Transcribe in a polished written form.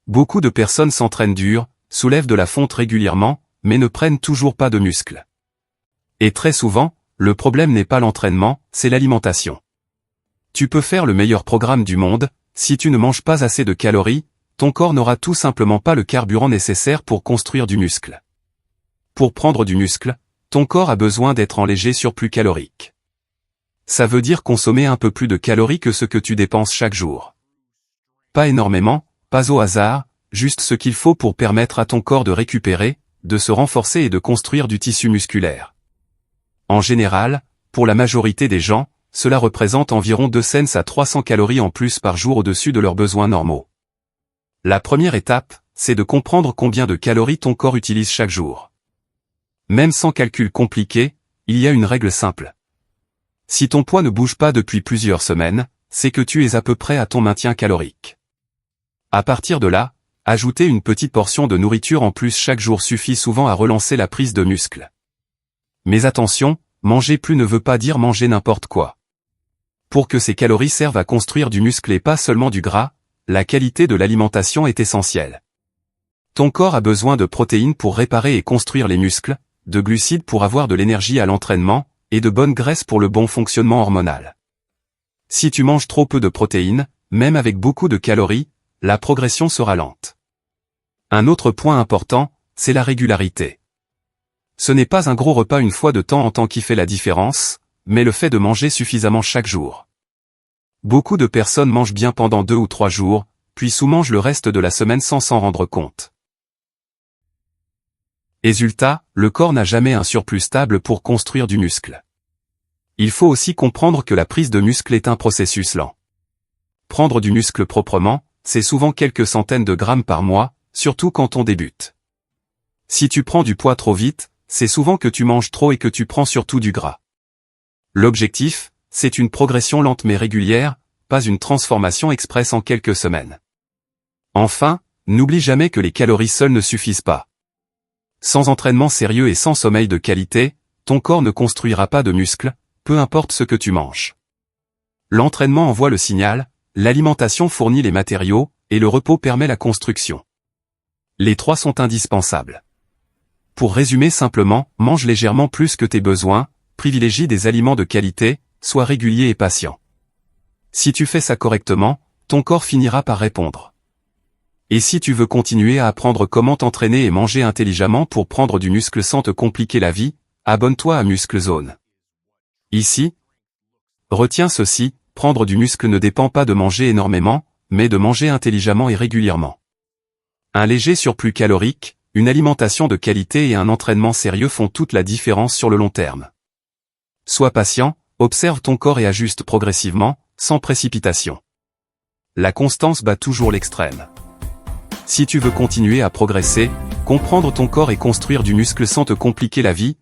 Beaucoup de personnes s'entraînent dur, soulèvent de la fonte régulièrement, mais ne prennent toujours pas de muscle. Et très souvent, le problème n'est pas l'entraînement, c'est l'alimentation. Tu peux faire le meilleur programme du monde, si tu ne manges pas assez de calories, ton corps n'aura tout simplement pas le carburant nécessaire pour construire du muscle. Pour prendre du muscle, ton corps a besoin d'être en léger surplus calorique. Ça veut dire consommer un peu plus de calories que ce que tu dépenses chaque jour. Pas énormément, pas au hasard, juste ce qu'il faut pour permettre à ton corps de récupérer, de se renforcer et de construire du tissu musculaire. En général, pour la majorité des gens, cela représente environ 200 à 300 calories en plus par jour au-dessus de leurs besoins normaux. La première étape, c'est de comprendre combien de calories ton corps utilise chaque jour. Même sans calcul compliqué, il y a une règle simple. Si ton poids ne bouge pas depuis plusieurs semaines, c'est que tu es à peu près à ton maintien calorique. À partir de là, ajouter une petite portion de nourriture en plus chaque jour suffit souvent à relancer la prise de muscle. Mais attention, manger plus ne veut pas dire manger n'importe quoi. Pour que ces calories servent à construire du muscle et pas seulement du gras, la qualité de l'alimentation est essentielle. Ton corps a besoin de protéines pour réparer et construire les muscles, de glucides pour avoir de l'énergie à l'entraînement, et de bonnes graisses pour le bon fonctionnement hormonal. Si tu manges trop peu de protéines, même avec beaucoup de calories, la progression sera lente. Un autre point important, c'est la régularité. Ce n'est pas un gros repas une fois de temps en temps qui fait la différence, mais le fait de manger suffisamment chaque jour. Beaucoup de personnes mangent bien pendant 2 ou 3 jours, puis sous-mangent le reste de la semaine sans s'en rendre compte. Résultat, le corps n'a jamais un surplus stable pour construire du muscle. Il faut aussi comprendre que la prise de muscle est un processus lent. Prendre du muscle proprement, c'est souvent quelques centaines de grammes par mois, surtout quand on débute. Si tu prends du poids trop vite, c'est souvent que tu manges trop et que tu prends surtout du gras. L'objectif, c'est une progression lente mais régulière, pas une transformation express en quelques semaines. Enfin, n'oublie jamais que les calories seules ne suffisent pas. Sans entraînement sérieux et sans sommeil de qualité, ton corps ne construira pas de muscles, peu importe ce que tu manges. L'entraînement envoie le signal, l'alimentation fournit les matériaux, et le repos permet la construction. Les 3 sont indispensables. Pour résumer simplement, mange légèrement plus que tes besoins, privilégie des aliments de qualité, sois régulier et patient. Si tu fais ça correctement, ton corps finira par répondre. Et si tu veux continuer à apprendre comment t'entraîner et manger intelligemment pour prendre du muscle sans te compliquer la vie, abonne-toi à Muscle Zone. Ici, retiens ceci, prendre du muscle ne dépend pas de manger énormément, mais de manger intelligemment et régulièrement. Un léger surplus calorique, une alimentation de qualité et un entraînement sérieux font toute la différence sur le long terme. Sois patient, observe ton corps et ajuste progressivement, sans précipitation. La constance bat toujours l'extrême. Si tu veux continuer à progresser, comprendre ton corps et construire du muscle sans te compliquer la vie,